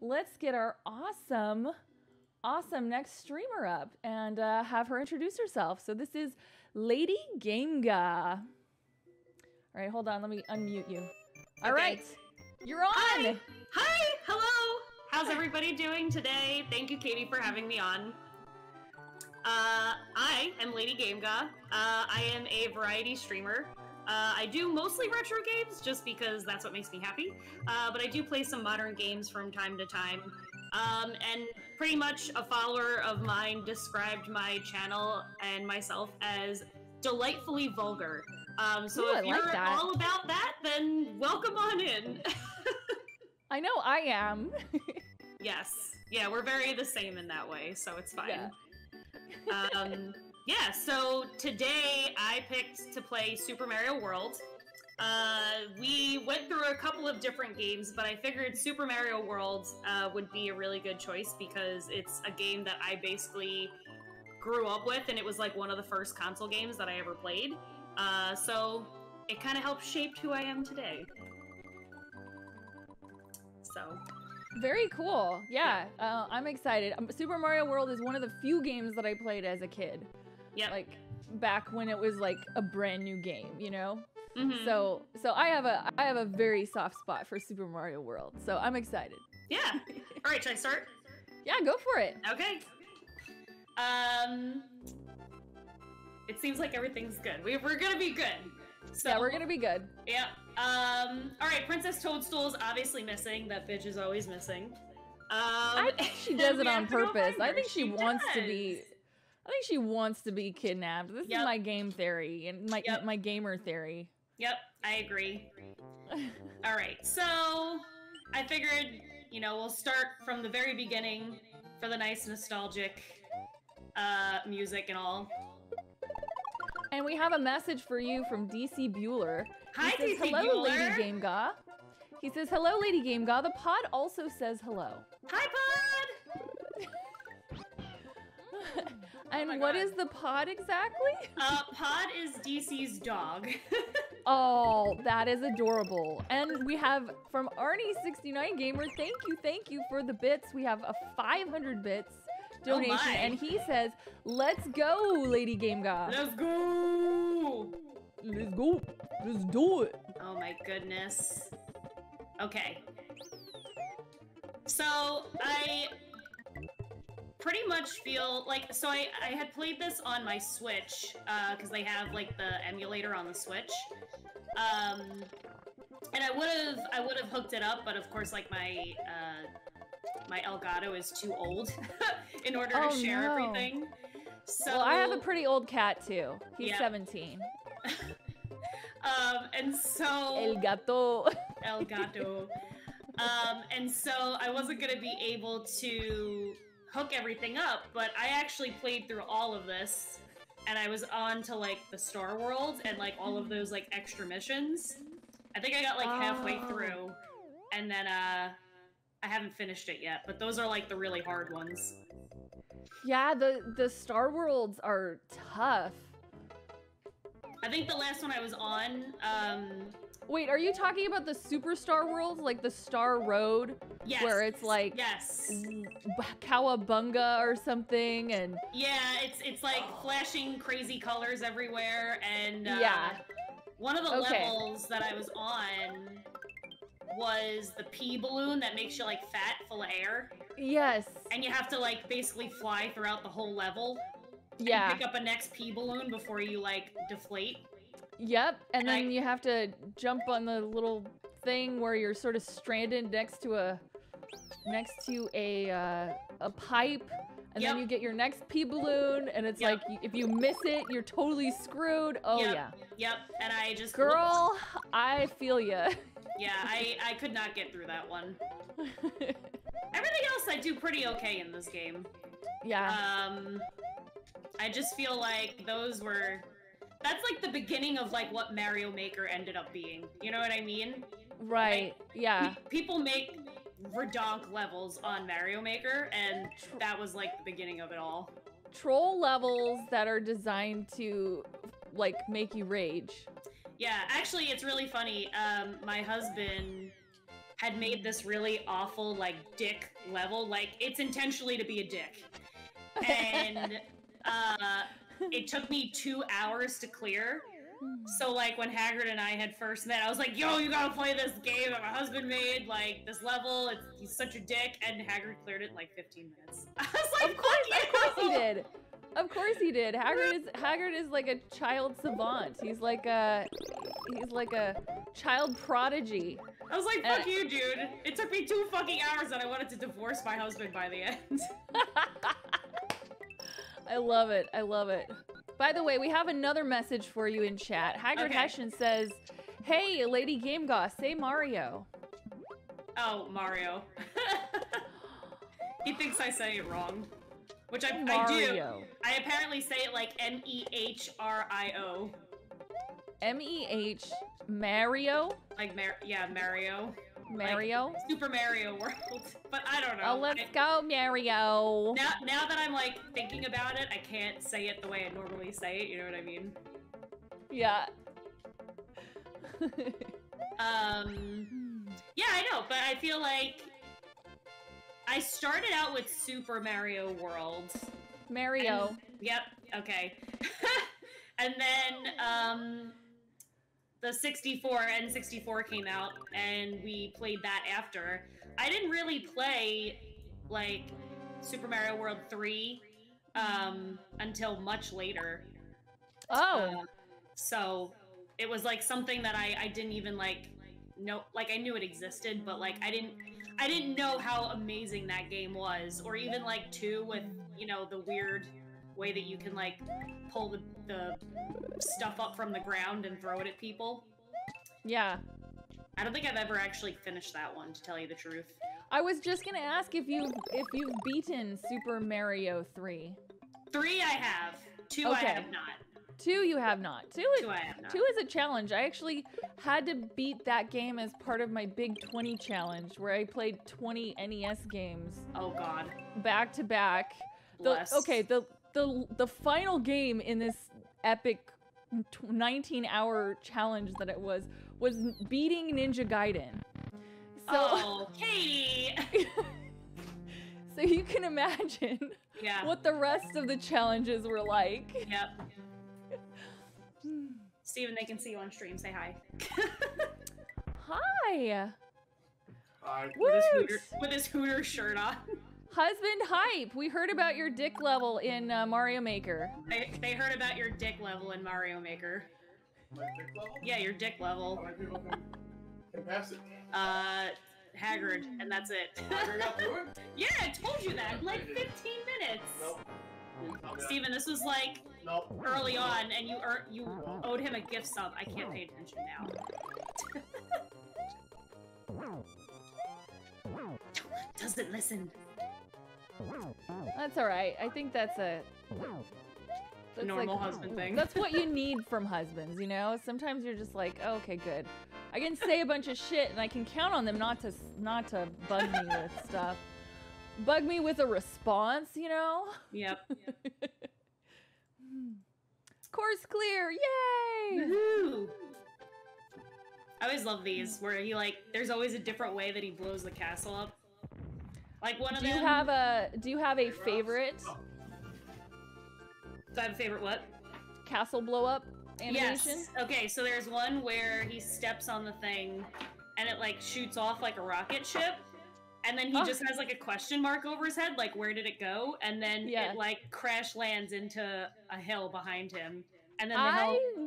let's get our awesome next streamer up and have her introduce herself. So this is LadyGameGa. All right, hold on. Let me unmute you. All right, you're on. Hi. Hello. How's everybody doing today? Thank you, Katie, for having me on. I am LadyGameGa. I am a variety streamer. I do mostly retro games just because that's what makes me happy. But I do play some modern games from time to time. And pretty much a follower of mine described my channel and myself as delightfully vulgar. So Ooh, if you're like all about that, then welcome on in. I know I am. Yes. Yeah, we're very the same in that way, so it's fine. Yeah. Yeah, so today I picked to play Super Mario World. We went through a couple of different games, but I figured Super Mario World would be a really good choice because it's a game that I basically grew up with, and it was like one of the first console games that I ever played. So it kind of helped shape who I am today. So... Very cool. Yeah, I'm excited. Super Mario World is one of the few games that I played as a kid. Yeah. Like back when it was like a brand new game, you know? Mm-hmm. So I have a very soft spot for Super Mario World. So I'm excited. Yeah. All right, should I start? Yeah, go for it. Okay. It seems like everything's good. We're gonna be good. So, yeah, we're gonna be good. Yeah. All right, Princess Toadstool's obviously missing. That bitch is always missing. I think she does it on purpose. I think she wants to be. I think she wants to be kidnapped. This is my game theory and my gamer theory. Yep, I agree. All right, so I figured, you know, we'll start from the very beginning for the nice nostalgic music and all. And we have a message for you from DC Bueller. Hi, he says, DC hello, Bueller. LadyGameGa. He says, hello, LadyGameGa. The pod also says hello. Hi, pod! And what is the pod exactly? Pod is DC's dog. Oh, that is adorable. And we have from Arnie69 Gamer, thank you for the bits. We have a 500 bits donation, and he says, let's go, LadyGameGa. Let's go! Let's go. Let's do it. Oh my goodness. Okay. So, I pretty much feel like, so I had played this on my Switch, because they have, like, the emulator on the Switch. And I would have hooked it up, but of course, like, my Elgato is too old in order to share everything. So, well, I have a pretty old cat too. He's 17. And so El gato. El gato. And so I wasn't gonna be able to hook everything up, but I actually played through all of this, and I was on to like the Star World and like all of those like extra missions. I think I got like halfway through, and then I haven't finished it yet, but those are like the really hard ones. Yeah, the Star Worlds are tough. I think the last one I was on, wait, are you talking about the Super Star Worlds, like the Star Road? Yes. Where it's like Cowabunga or something, and yeah, it's like flashing crazy colors everywhere, and one of the levels that I was on was the pea balloon that makes you like fat, full of air. Yes. And you have to like basically fly throughout the whole level. Yeah. And pick up a next pea balloon before you like deflate. Yep. And then you have to jump on the little thing where you're sort of stranded next to a pipe, and then you get your next pea balloon, and it's like if you miss it, you're totally screwed. Oh yeah. Yep. And I just girl, I feel ya. Yeah, I could not get through that one. Everything else I do pretty okay in this game. Yeah. I just feel like that's like the beginning of like what Mario Maker ended up being. You know what I mean? Right. Like, yeah. People make redonk levels on Mario Maker, and that was like the beginning of it all. Troll levels that are designed to like make you rage. Yeah, actually, it's really funny. My husband had made this really awful, like, dick level. Like, it's intentionally to be a dick. And, it took me 2 hours to clear. So, like, when Haggard and I had first met, I was like, yo, you gotta play this game that my husband made, like, this level, he's such a dick, and Haggard cleared it in, like, 15 minutes. I was like, of course he did. Of course he did. Haggard is like a child savant. He's like a child prodigy. I was like, fuck you, dude. It took me 2 fucking hours and I wanted to divorce my husband by the end. I love it. I love it. By the way, we have another message for you in chat. Haggard Hessian says, hey, LadyGameGa, say Mario. Oh, Mario. He thinks I say it wrong. Which I do. I apparently say it like M-E-H-R-I-O. M-E-H... Mario? Like, Mario. Mario? Like Super Mario World. But I don't know. Oh, let's go, Mario. Now that I'm, like, thinking about it, I can't say it the way I normally say it, you know what I mean? Yeah. Yeah, I know, but I feel like I started out with Super Mario World. Mario. Yep, okay. And then, the 64 N64 came out, and we played that after. I didn't really play, like, Super Mario World 3, until much later. Oh! So, it was, like, something that I didn't even, like, know, like, I knew it existed, but, like, I didn't know how amazing that game was, or even, like, 2 with, you know, the weird way that you can, like, pull the stuff up from the ground and throw it at people. Yeah. I don't think I've ever actually finished that one, to tell you the truth. I was just gonna ask if you've beaten Super Mario 3. 3 I have. 2 okay. I have not. 2 you have not. 2 I have not. 2 is a challenge. I actually had to beat that game as part of my Big 20 challenge, where I played 20 NES games. Oh god. Back to back. Bless. The final game in this epic 19-hour challenge that it was beating Ninja Gaiden. So, oh, Katy! So you can imagine what the rest of the challenges were like. Yep. Steven, they can see you on stream. Say hi. Hi! Hi. With his Hooter shirt on. Husband hype! We heard about your dick level in Mario Maker. They heard about your dick level in Mario Maker. My dick level? Yeah, your dick level. How many people can pass it? Haggard, and that's it. Haggard got through it? Yeah, I told you that in like 15 minutes. Nope. Steven, this was like early on, and you owed him a gift sub. I can't pay attention now. Doesn't listen. That's alright. I think that's normal husband thing. That's what you need from husbands, you know? Sometimes you're just like, oh, okay, good. I can say a bunch of shit and I can count on them not to bug me with stuff. Bug me with a response, you know? Yep. Course clear, yay! Woohoo! I always love these where he there's always a different way that he blows the castle up. Like one of them. Do you have a favorite? Do I have a favorite what? Castle blow up animation? Yes. Okay, so there's one where he steps on the thing and it shoots off like a rocket ship. And then he just has a question mark over his head, like where did it go? And then it crash lands into a hill behind him. And then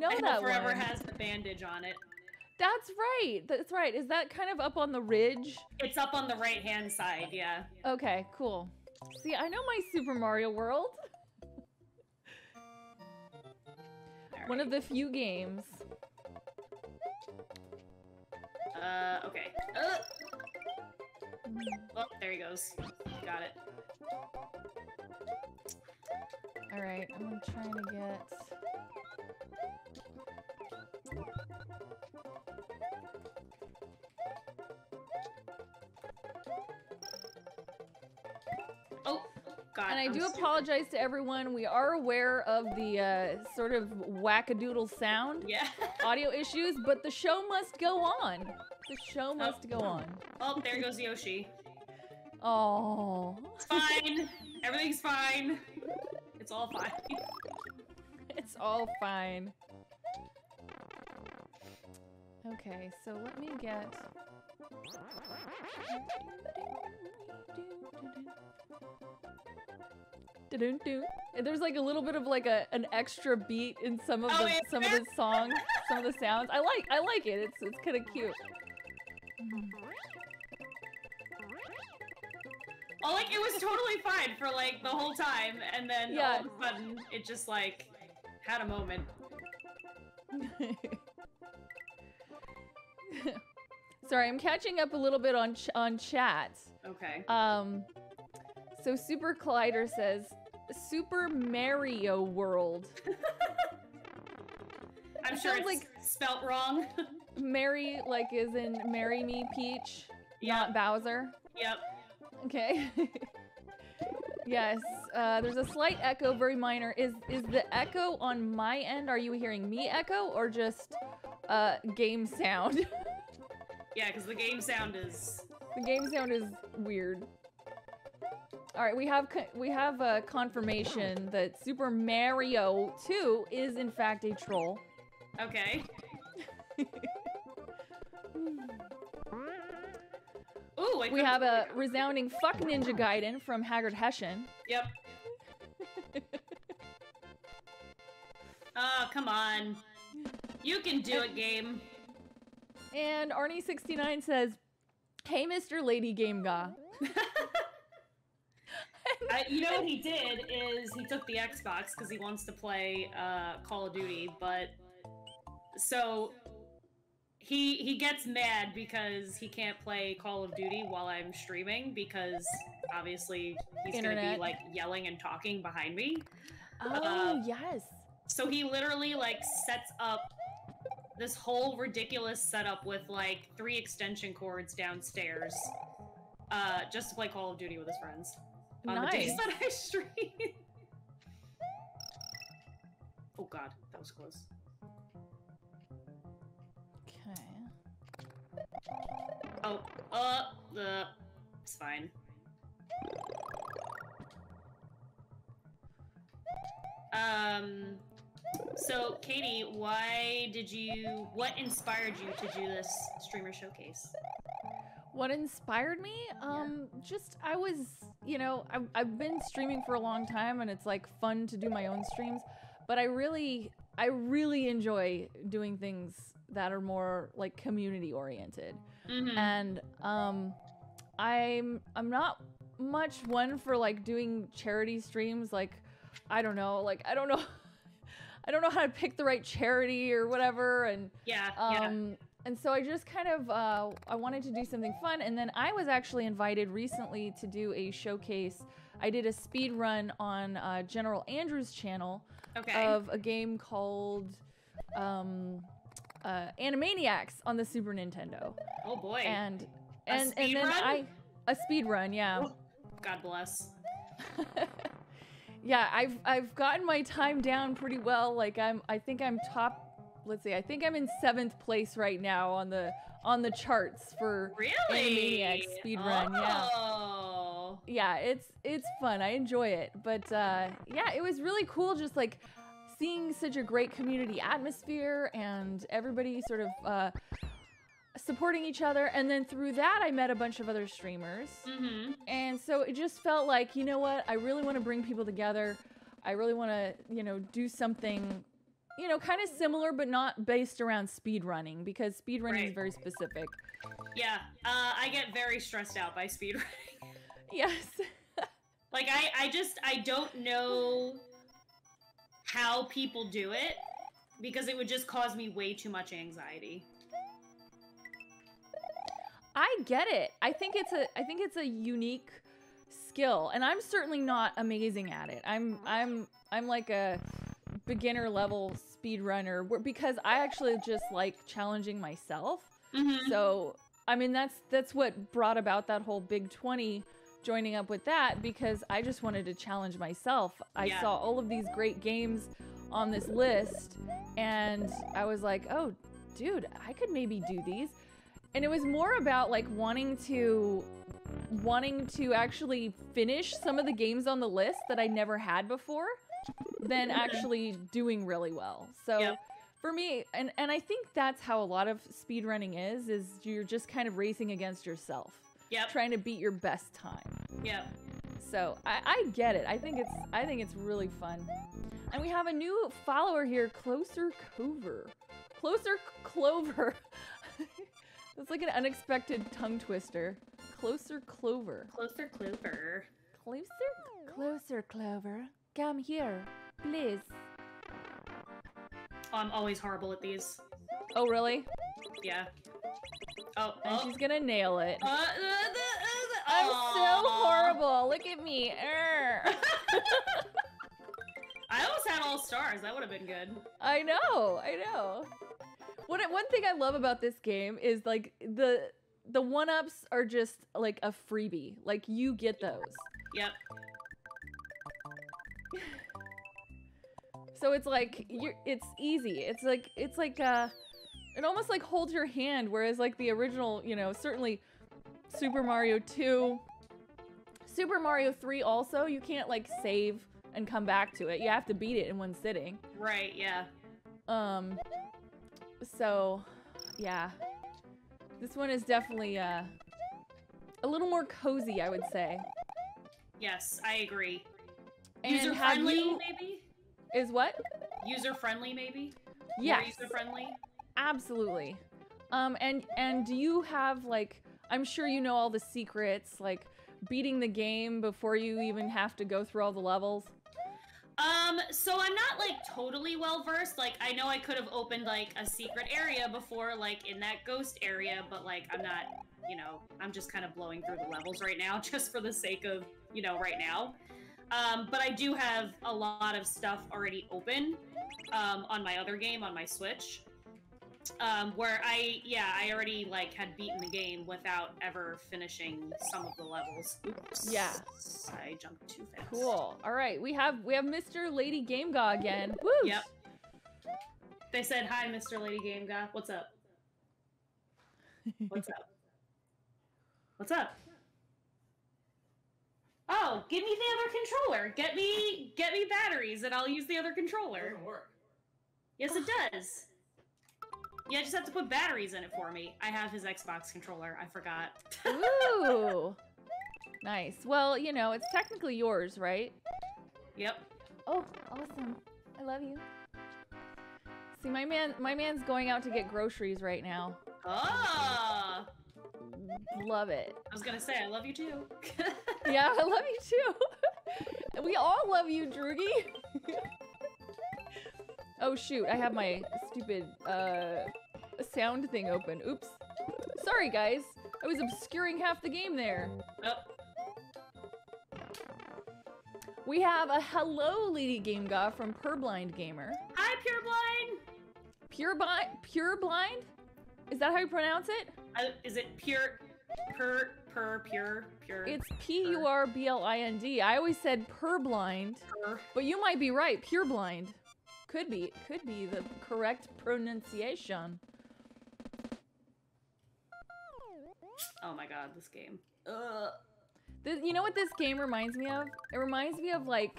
the hill forever has the bandage on it. That's right. That's right. Is that kind of up on the ridge? It's up on the right-hand side, yeah. Okay, cool. See, I know my Super Mario World. One of the few games. Okay. Oh, there he goes. Got it. Alright, I'm trying to get... Oh, God. And I do apologize to everyone. We are aware of the sort of wackadoodle sound audio issues, but the show must go on. The show must go on. Oh, there goes Yoshi. Oh. It's fine. Everything's fine. It's all fine. It's all fine. Okay, so let me get... There's like a little bit of like an extra beat in some of the songs, some of the sounds. I like it. It's kind of cute. Oh, like it was totally fine for like the whole time, and then all of a sudden it just like had a moment. Sorry, I'm catching up a little bit on chat. Okay. So Super Collider says Super Mario World. I'm sure it's like spelt wrong. Mary, like, is in Marry Me Peach, not Bowser. Yep. Okay. Yes. There's a slight echo, very minor. Is the echo on my end? Are you hearing me echo or just game sound? Yeah, because the game sound is... The game sound is weird. All right, we have a confirmation that Super Mario 2 is in fact a troll. Okay. Ooh, we have a resounding fuck Ninja Gaiden from Haggard Hessian. Yep. Oh, come on. You can do it, game. And Arnie69 says, "Hey, Mr. LadyGameGa." You know what he did is he took the Xbox because he wants to play Call of Duty, but so he gets mad because he can't play Call of Duty while I'm streaming because obviously he's gonna be like yelling and talking behind me. Oh, yes. So he literally like sets up this whole ridiculous setup with like 3 extension cords downstairs just to play Call of Duty with his friends. On the days that I stream. Oh god, that was close. Okay. Oh, it's fine. So Katie, what inspired you to do this streamer showcase? What inspired me? Just, I was, you know, I've been streaming for a long time and it's like fun to do my own streams, but I really enjoy doing things that are more like community oriented. Mm-hmm. And I'm not much one for like doing charity streams. Like, I don't know how to pick the right charity or whatever. And and so I just kind of, I wanted to do something fun. And then I was actually invited recently to do a showcase. I did a speed run on General Andrew's channel of a game called Animaniacs on the Super Nintendo. Oh boy. And then a speed run, yeah. Oh, God bless. Yeah, I've gotten my time down pretty well. Like I think I'm top. Let's see. I think I'm in 7th place right now on the charts for Animaniacs speedrun. Oh. Yeah, it's fun. I enjoy it. But yeah, it was really cool just like seeing such a great community atmosphere and everybody sort of supporting each other. And then through that, I met a bunch of other streamers. Mm-hmm. And so it just felt like, you know what? I really want to bring people together. I really want to, you know, do something, you know, kind of similar, but not based around speedrunning, because speedrunning is very specific. Yeah, I get very stressed out by speedrunning. Yes. Like, I don't know how people do it, because it would just cause me way too much anxiety. I get it. I think it's a unique skill, and I'm certainly not amazing at it. I'm like a beginner level speedrunner because I actually just like challenging myself. Mm-hmm. So, I mean, that's what brought about that whole Big 20, joining up with that, because I just wanted to challenge myself. I saw all of these great games on this list, and I was like, oh, dude, I could maybe do these. And it was more about like wanting to actually finish some of the games on the list that I never had before than actually doing really well. So for me, and I think that's how a lot of speedrunning is you're just kind of racing against yourself. Yep. Trying to beat your best time. Yep. So I get it. I think it's really fun. And we have a new follower here, Closer Clover. Closer Clover. That's like an unexpected tongue twister. Closer Clover. Closer Clover. Closer Clover. Come here, please. Oh, I'm always horrible at these. Oh, really? Yeah. Oh, and she's gonna nail it. I'm so horrible. Look at me. I almost had all stars. That would have been good. I know. One thing I love about this game is like the one-ups are just like a freebie. Like you get those. Yep. So it's like it's easy. It's like it almost like holds your hand, whereas like the original, you know, certainly Super Mario 2, Super Mario 3 also, you can't like save and come back to it. You have to beat it in one sitting. Right, yeah. So yeah. This one is definitely a little more cozy, I would say. Yes, I agree. And user-friendly, maybe? Is what? User-friendly, maybe? Yes. More user-friendly? Absolutely. And do you have, like, I'm sure you know all the secrets, like, beating the game before you even have to go through all the levels? So I'm not, like, totally well-versed. Like, I know I could have opened, like, a secret area before, like, in that ghost area, but, like, I'm not, you know, I'm just kind of blowing through the levels right now, just for the sake of, you know, right now. But I do have a lot of stuff already open, on my other game, on my Switch. Where I already, like, had beaten the game without ever finishing some of the levels. Oops. Yeah. I jumped too fast. Cool. All right, we have Mr. LadyGameGa again. Woo! Yep. They said, hi, Mr. LadyGameGa. What's up? What's up? What's up? Oh, give me the other controller. Get me batteries and I'll use the other controller. It doesn't work. Yes, it does. Yeah, I just have to put batteries in it for me. I have his Xbox controller. I forgot. Ooh. Nice. Well, you know, it's technically yours, right? Yep. Oh, awesome. I love you. See, my man's going out to get groceries right now. Ah. Love it. I was gonna say, I love you too. Yeah, I love you too. We all love you, Droogie. Oh shoot, I have my stupid sound thing open. Oops. Sorry guys. I was obscuring half the game there. Oh. We have a hello LadyGameGa from Purblind Gamer. Hi, Pureblind. Pureblind? Is that how you pronounce it? Is it pure? It's P-U-R-B-L-I-N-D. I always said Purblind, but you might be right. Pureblind. Could be the correct pronunciation. Oh my god, this game. You know what this game reminds me of? It reminds me of like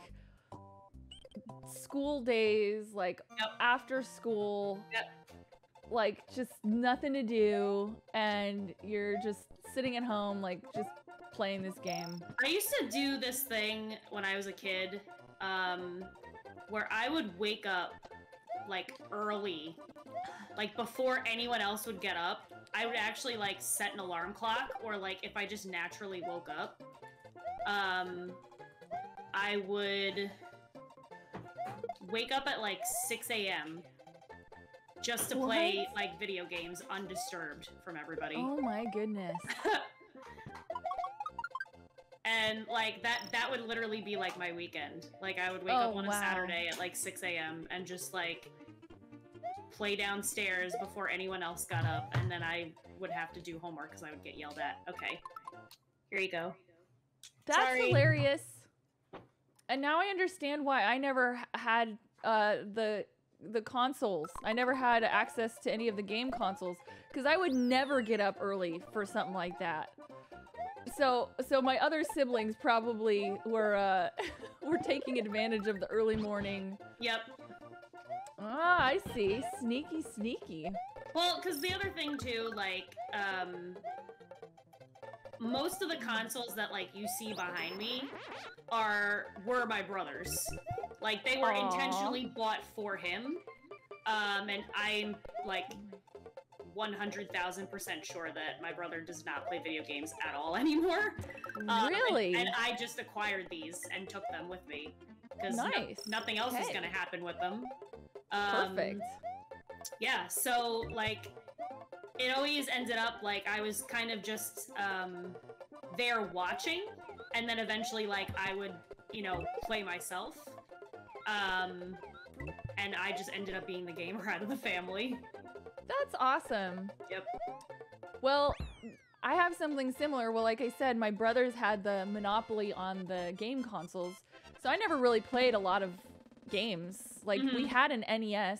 school days, like after school, like just nothing to do, and you're just sitting at home, like just playing this game. I used to do this thing when I was a kid, where I would wake up like early, like before anyone else would get up. I would actually like set an alarm clock, or like if I just naturally woke up, I would wake up at like 6 a.m. just to play like video games undisturbed from everybody. Oh my goodness. And like that would literally be like my weekend. Like I would wake up on a Saturday at like 6 a.m. and just like play downstairs before anyone else got up, and then I would have to do homework because I would get yelled at. Okay, here you go. That's hilarious. And now I understand why I never had the the consoles. I never had access to any of the game consoles because I would never get up early for something like that. So my other siblings probably were were taking advantage of the early morning. Yep. Ah, I see. Sneaky, sneaky. Well, because the other thing too, like, most of the consoles that like you see behind me were my brother's. Like they were intentionally bought for him, and I'm like 100,000% sure that my brother does not play video games at all anymore. Really? And I just acquired these and took them with me because nice. Nothing else is gonna happen with them. Perfect. Yeah, so like it always ended up like I was kind of just there watching, and then eventually like I would, you know, play myself. And I just ended up being the gamer out of the family. That's awesome. Yep. Well, I have something similar. Well, like I said, my brothers had the monopoly on the game consoles, so I never really played a lot of games. Like, we had an NES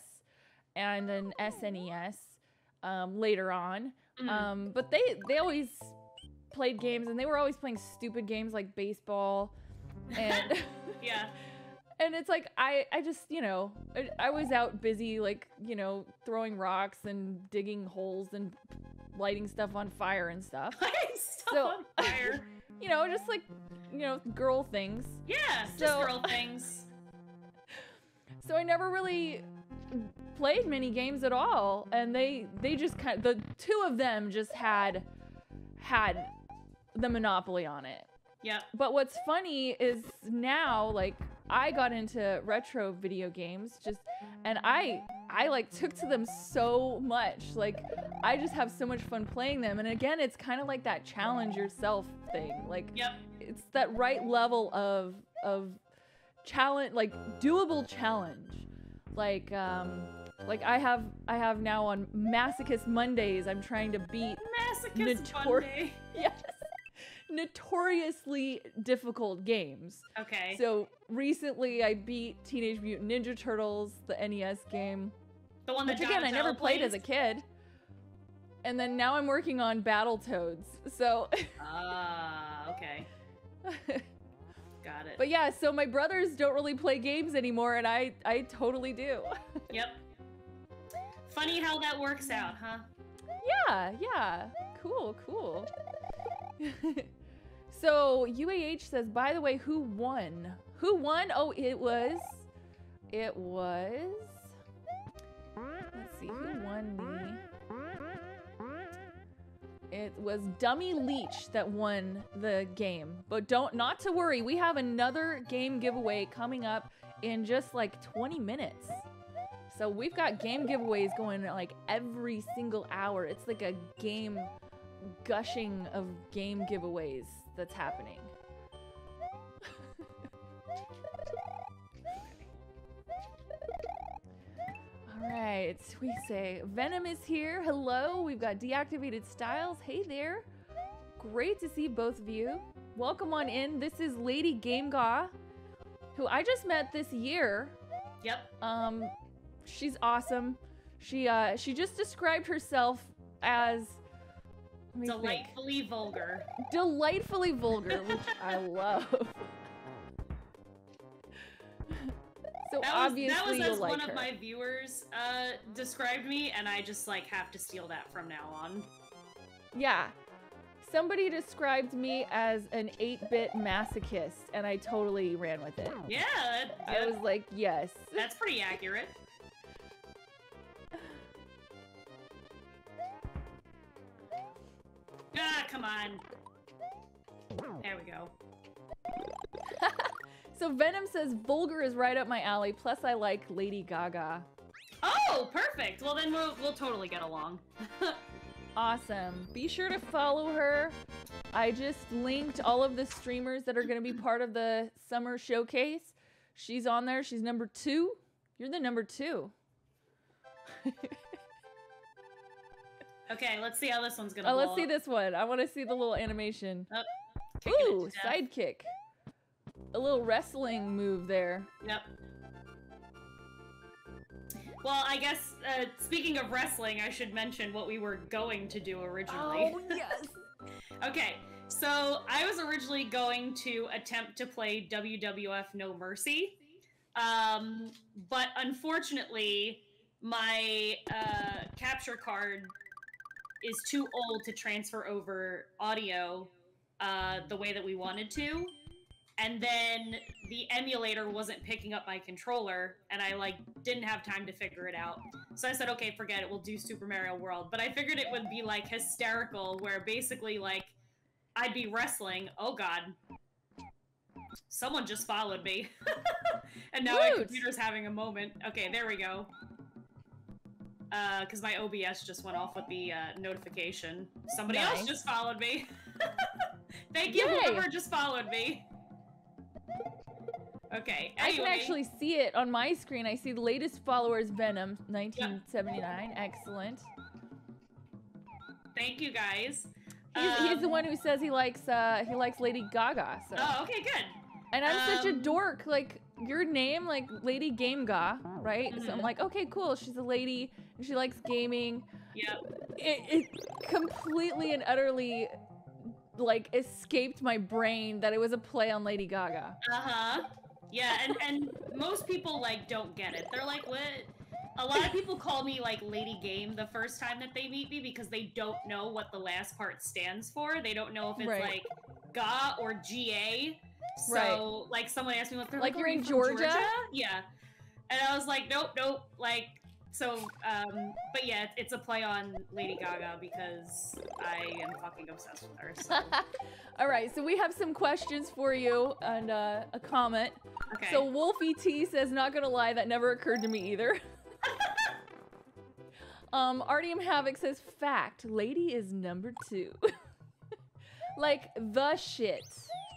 and an SNES later on, but they always played games, and they were always playing stupid games like baseball, and yeah. And it's like, I just, you know, I was out busy, like, you know, throwing rocks and digging holes and lighting stuff on fire and stuff. Lighting stuff on fire. You know, just like, you know, girl things. Yeah, just girl things. So I never really played many games at all, and they just kind of, the two of them just had the monopoly on it. Yep. But what's funny is now, like, I got into retro video games and I like took to them so much. Like, I just have so much fun playing them. And again, it's kind of like that challenge yourself thing. Like, yep. It's that right level of challenge, like doable challenge. Like I have now on Masochist Mondays, I'm trying to beat Masochist Monday. Yes. Notoriously difficult games. Okay. So recently I beat Teenage Mutant Ninja Turtles, the NES game. The one that which again I never played as a kid. And then now I'm working on Battletoads. So okay. Got it. But yeah, so my brothers don't really play games anymore, and I totally do. Yep. Funny how that works out, huh? Yeah. Cool. So UAH says, by the way, who won? Who won? Oh, it was. Let's see, who won It was Dummy Leech that won the game. But not to worry, we have another game giveaway coming up in just like 20 minutes. So we've got game giveaways going like every single hour. It's like a game gushing of game giveaways that's happening. All right, we say Venom is here. Hello, we've got Deactivated Styles. Hey there. Great to see both of you. Welcome on in. This is LadyGameGa, who I just met this year. Yep. She's awesome. She just described herself as delightfully vulgar. Delightfully vulgar, which I love. So obviously that was as like one her. of my viewers described me, and I just like have to steal that from now on. Yeah. Somebody described me as an 8-bit masochist, and I totally ran with it. Yeah, I was like, yes. That's pretty accurate. Ah, come on. There we go. So Venom says vulgar is right up my alley, plus I like Lady Gaga. Oh, perfect. Well, then we'll totally get along. Awesome. Be sure to follow her. I just linked all of the streamers that are going to be part of the summer showcase. She's on there. She's number 2. You're the number 2. Okay, let's see how this one's gonna let's blow see up. this one. I want to see the little animation. Oh, ooh, sidekick. A little wrestling move there. Yep. Well, I guess, speaking of wrestling, I should mention what we were going to do originally. Oh, yes. Okay, so I was originally going to attempt to play WWF No Mercy, but unfortunately, my capture card is too old to transfer over audio the way that we wanted to. And then the emulator wasn't picking up my controller, and I, like, didn't have time to figure it out. So I said, okay, forget it, we'll do Super Mario World. But I figured it would be, like, hysterical, where basically, like, I'd be wrestling. Oh, God. Someone just followed me. And now my computer's having a moment. Okay, there we go. Because my OBS just went off with the notification. Somebody else just followed me. Thank you, whoever just followed me. Okay, anyway. I can actually see it on my screen. I see the latest followers, Venom, 1979. Yep. Excellent. Thank you, guys. He's the one who says he likes Lady Gaga. So. Oh, okay, good. And I'm such a dork. Like, your name, like, LadyGameGa, right? Mm-hmm. So I'm like, okay, cool. She's a lady, and she likes gaming. Yep. It completely and utterly, like, escaped my brain that it was a play on Lady Gaga. Uh-huh. Yeah, and most people, like, don't get it. They're like, what? A lot of people call me, like, Lady Game the first time that they meet me because they don't know what the last part stands for. They don't know if it's, like, Ga or G-A. So, like, someone asked me what they're like, you're in Georgia? Yeah. And I was like, nope. Like, so, but yeah, it's a play on Lady Gaga because I am fucking obsessed with her, so. All right, so we have some questions for you and a comment. Okay. So Wolfie T says, not gonna lie, that never occurred to me either. Artium Havoc says, fact, Lady is number 2. Like, the shit.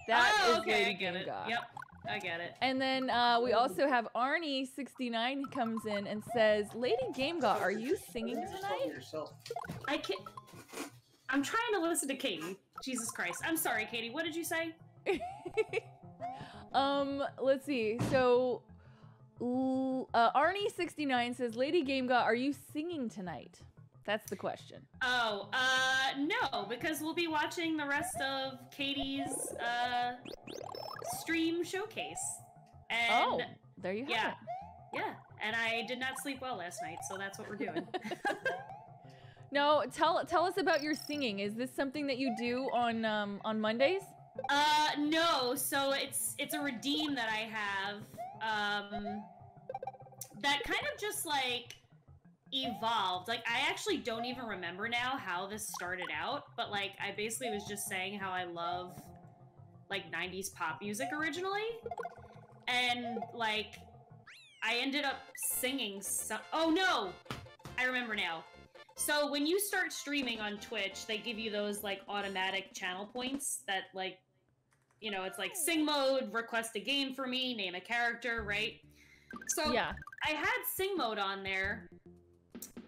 That is okay, Lady I get it. Gaga. Yep, I get it. And then we also have Arnie69 comes in and says, Lady GameGa, are you singing tonight? I can't. I'm trying to listen to Katy. Jesus Christ. I'm sorry, Katy. What did you say? Let's see. So, Arnie69 says, Lady GameGa, are you singing tonight? That's the question. Oh, no, because we'll be watching the rest of Katy's, stream showcase. And there you have it. Yeah, and I did not sleep well last night, so that's what we're doing. No, tell us about your singing. Is this something that you do on Mondays? No, so it's a redeem that I have, that kind of just, like, evolved. Like, I actually don't even remember now how this started out, but, like, I basically was just saying how I love, like, 90s pop music originally, and, like, I ended up singing oh, no! I remember now. So, when you start streaming on Twitch, they give you those, like, automatic channel points that, like, you know, it's like, sing mode, request a game for me, name a character, right? So, yeah. I had sing mode on there,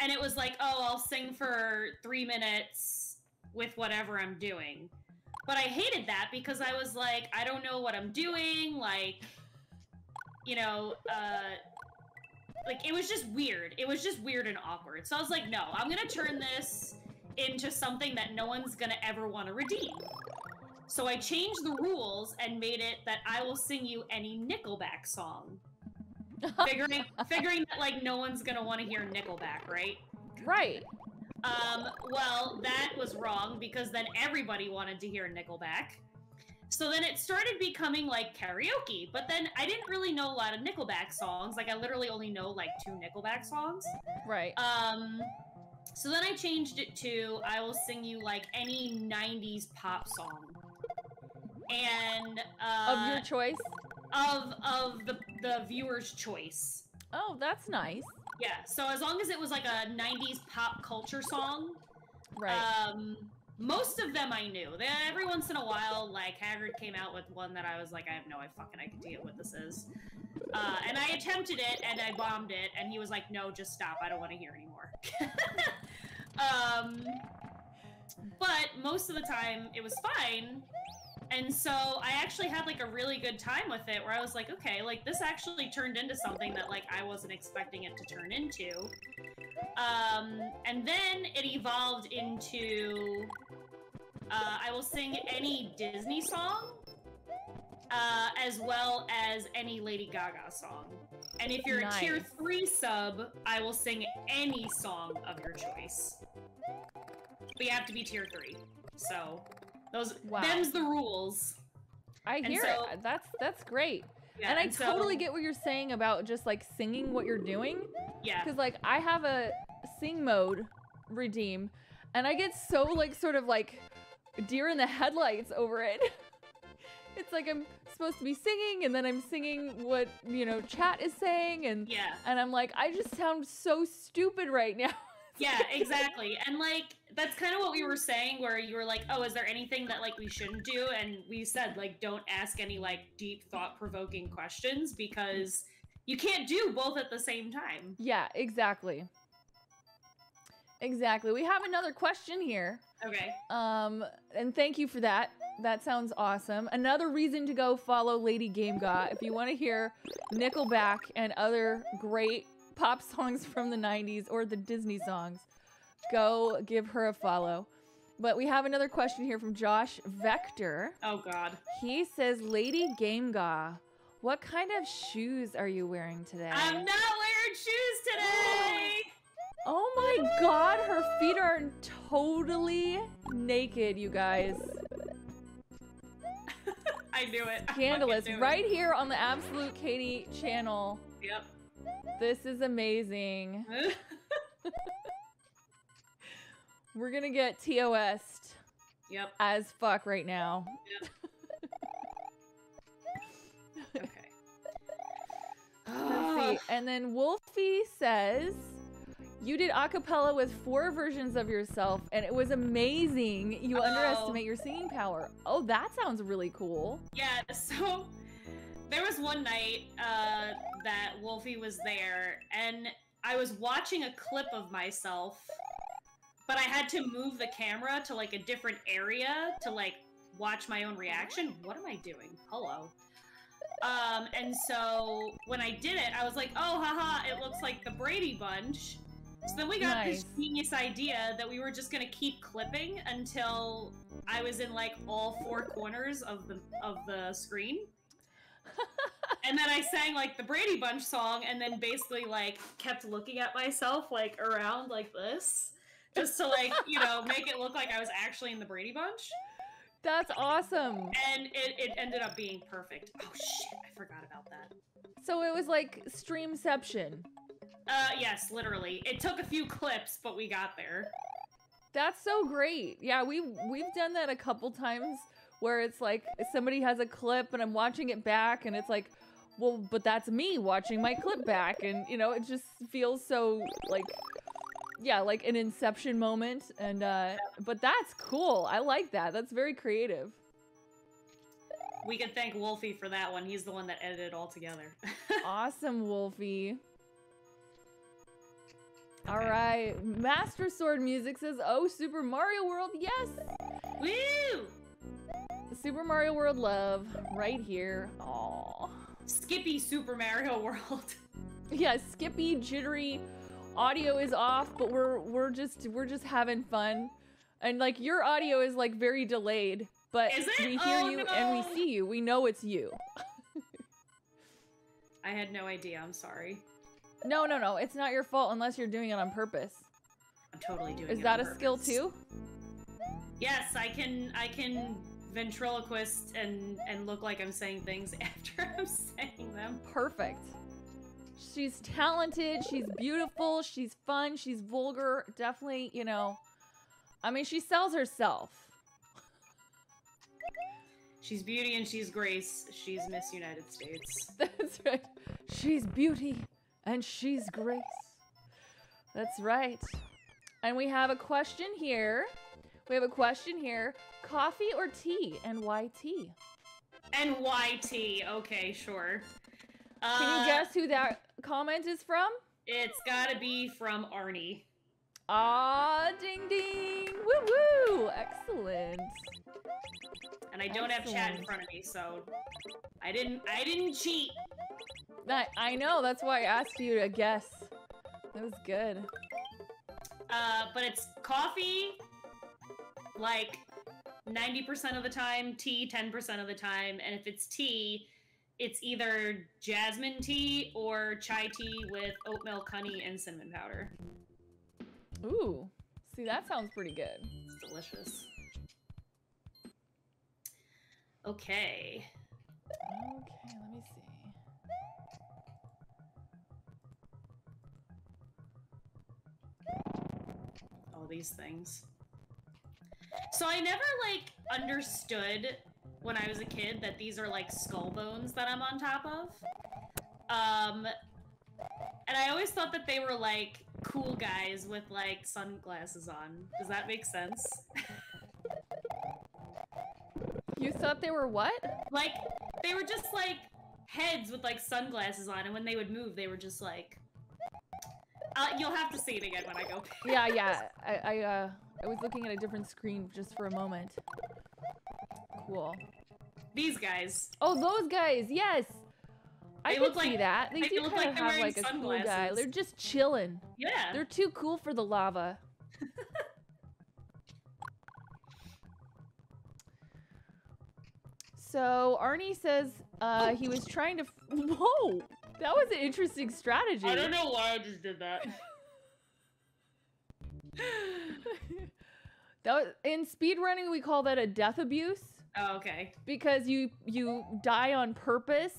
and it was like, oh, I'll sing for 3 minutes with whatever I'm doing. But I hated that because I was like, I don't know what I'm doing, like, you know, like, it was just weird. It was just weird and awkward. So I was like, no, I'm gonna turn this into something that no one's gonna ever want to redeem. So I changed the rules and made it that I will sing you any Nickelback song. Figuring that, like, no one's gonna want to hear Nickelback, right? Right. Well, that was wrong, because then everybody wanted to hear Nickelback. So then it started becoming, like, karaoke, but then I didn't really know a lot of Nickelback songs. Like, I literally only know, like, 2 Nickelback songs. Right. So then I changed it to, I will sing you, like, any 90s pop song. And, of your choice? Of the viewer's choice. Oh, that's nice. Yeah, so as long as it was like a 90s pop culture song, right. Most of them I knew. Every once in a while, like, Haggard came out with one that I was like, I have no fucking idea what this is. And I attempted it, and I bombed it, and he was like, no, just stop, I don't want to hear anymore. But most of the time, it was fine. And so I actually had like a really good time with it where I was like, okay, like this actually turned into something that like I wasn't expecting it to turn into. And then it evolved into I will sing any Disney song as well as any Lady Gaga song. And if you're Nice. a tier 3 sub, I will sing any song of your choice. But you have to be tier 3. So them's the rules. I hear it. That's great. Yeah, and I so- totally get what you're saying about just like singing what you're doing. Yeah. Because like I have a sing mode redeem, and I get so like sort of like deer in the headlights over it. It's like I'm supposed to be singing, and then I'm singing what, you know, chat is saying, and Yeah. and I'm like, I just sound so stupid right now. Yeah, exactly. And like that's kind of what we were saying, where you were like, oh, is there anything that like we shouldn't do? And we said like don't ask any like deep thought-provoking questions, because you can't do both at the same time. Yeah, exactly. Exactly. We have another question here. Okay. And thank you for that. That sounds awesome. Another reason to go follow LadyGameGa if you want to hear Nickelback and other great pop songs from the 90s or the Disney songs. Go give her a follow. But we have another question here from Josh Vector. Oh God. He says, LadyGameGa, what kind of shoes are you wearing today? I'm not wearing shoes today. Oh my God, her feet are totally naked, you guys. I knew it. I Scandalous. fucking knew Right here on the Absolute Katy channel. Yep. This is amazing. We're gonna get TOS'd Yep. as fuck right now. Okay. Let's see. And then Wolfie says, you did a cappella with 4 versions of yourself, and it was amazing. You underestimate your singing power. Oh, that sounds really cool. Yeah, so there was one night that Wolfie was there, and I was watching a clip of myself, but I had to move the camera to like a different area to like watch my own reaction. What am I doing? Hello. And so when I did it, I was like, oh, haha, it looks like the Brady Bunch. So then we got this genius idea that we were just gonna keep clipping until I was in like all 4 corners of the screen. And then I sang like the Brady Bunch song, and then basically like kept looking at myself like around like this, just to like, you know, make it look like I was actually in the Brady Bunch. That's awesome. And it ended up being perfect. Oh shit, I forgot about that. So it was like streamception. Yes, literally. It took a few clips, but we got there. That's so great. Yeah, we've done that a couple times where it's like somebody has a clip and I'm watching it back and it's like, well, but that's me watching my clip back, and you know, it just feels so like, yeah, like an Inception moment. And but that's cool. I like that. That's very creative. We can thank Wolfie for that one. He's the one that edited it all together. Awesome, Wolfie. All right, Master Sword Music says, "Oh, Super Mario World, yes! Woo! Super Mario World love right here. Aww. Skippy Super Mario World. Yeah, skippy, jittery. Audio is off, but we're just having fun, and like your audio is like very delayed, but Is it? we hear Oh, you no. and we see you. We know it's you. I had no idea. I'm sorry. No, it's not your fault unless you're doing it on purpose. I'm totally doing it. Is that on a skill purpose. too? Yes, I can ventriloquist and look like I'm saying things after I'm saying them. Perfect. She's talented, she's beautiful, she's fun, she's vulgar. Definitely, you know, I mean, she sells herself. She's beauty and she's grace. She's Miss United States. That's right. She's beauty and she's grace. That's right. And we have a question here. Coffee or tea, and why tea? And YT. Okay, sure. Can you guess who that comment is from? It's gotta be from Arnie. Ah, ding ding. Woo woo. Excellent. And I don't have chat in front of me, so I didn't cheat. I know, that's why I asked you to guess. That was good. But it's coffee, like 90% of the time, tea 10% of the time, and if it's tea, it's either jasmine tea or chai tea with oat milk, honey, and cinnamon powder. Ooh, see, that sounds pretty good. It's delicious. Okay. Okay, let me see. All these things. So I never, like, understood when I was a kid that these are, like, skull bones that I'm on top of. And I always thought that they were, like, cool guys with, like, sunglasses on. Does that make sense? You thought they were what? Like, they were just, like, heads with, like, sunglasses on, and when they would move, they were just, like... you'll have to see it again when I go. Yeah. I was looking at a different screen just for a moment. Cool. These guys. Oh, those guys, yes! I look can see like- that. They do look kind like of they're have, wearing like, a cool guy. sunglasses. They're just chilling. Yeah. They're too cool for the lava. So, Arnie says he was trying to... Whoa! That was an interesting strategy. I don't know why I just did that. That was, in speedrunning, we call that a death abuse. Oh, okay. Because you die on purpose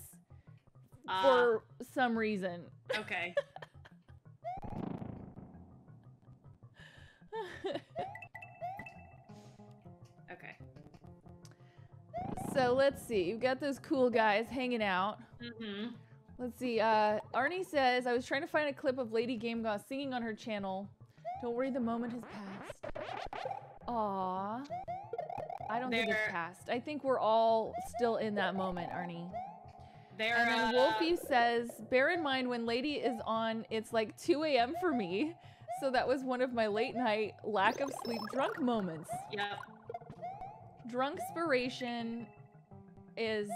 for some reason. Okay. Okay. So let's see. You've got those cool guys hanging out. Mm-hmm. Let's see. Arnie says, I was trying to find a clip of LadyGameGa singing on her channel. Don't worry, the moment has passed. Aww. I don't think it's passed. I think we're all still in that moment, Arnie. And then Wolfie says, bear in mind when Lady is on, it's like 2 a.m. for me. So that was one of my late night lack of sleep drunk moments. Yep. Drunkspiration is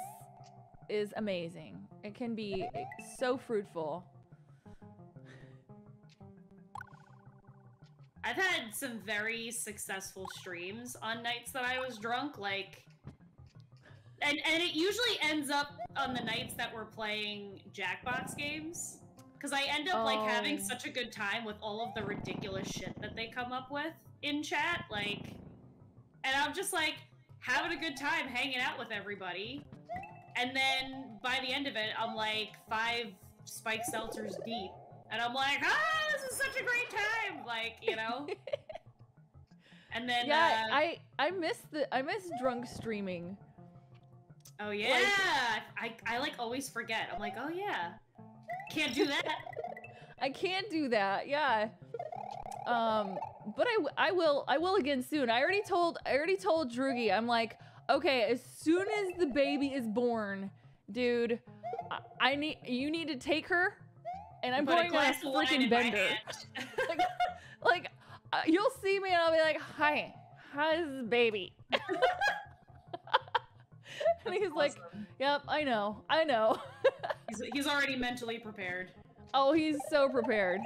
amazing. It can be so fruitful. I've had some very successful streams on nights that I was drunk, like... And it usually ends up on the nights that we're playing Jackbox games. Because I end up, like, having such a good time with all of the ridiculous shit that they come up with in chat, like... And I'm just, like, having a good time hanging out with everybody. And then, by the end of it, I'm, like, 5 spike seltzers deep. And I'm like, this is such a great time! Like, you know? And then, yeah, I miss drunk streaming. Oh, yeah! I like, always forget. I'm like, oh, yeah. Can't do that. I can't do that, yeah. But I will again soon. I already told Drugi, I'm like, okay, as soon as the baby is born, dude, you need to take her, and I'm going on a freaking bender. like, you'll see me and I'll be like, hi, how's the baby? And he's like, yep, I know. He's already mentally prepared. Oh, he's so prepared.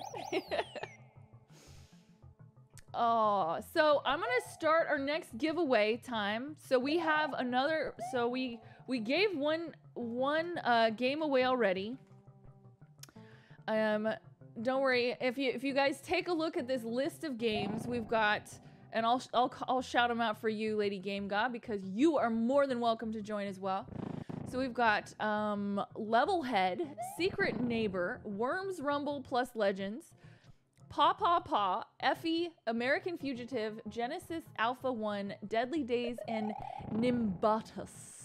Oh, so I'm gonna start our next giveaway time. So we have another. So we gave one game away already. Don't worry. If you guys take a look at this list of games, we've got, and I'll shout them out for you, LadyGameGa, because you are more than welcome to join as well. So we've got Levelhead, Secret Neighbor, Worms Rumble plus Legends, Paw Paw Paw, Effie, American Fugitive, Genesis Alpha 1, Deadly Days, and Nimbatus.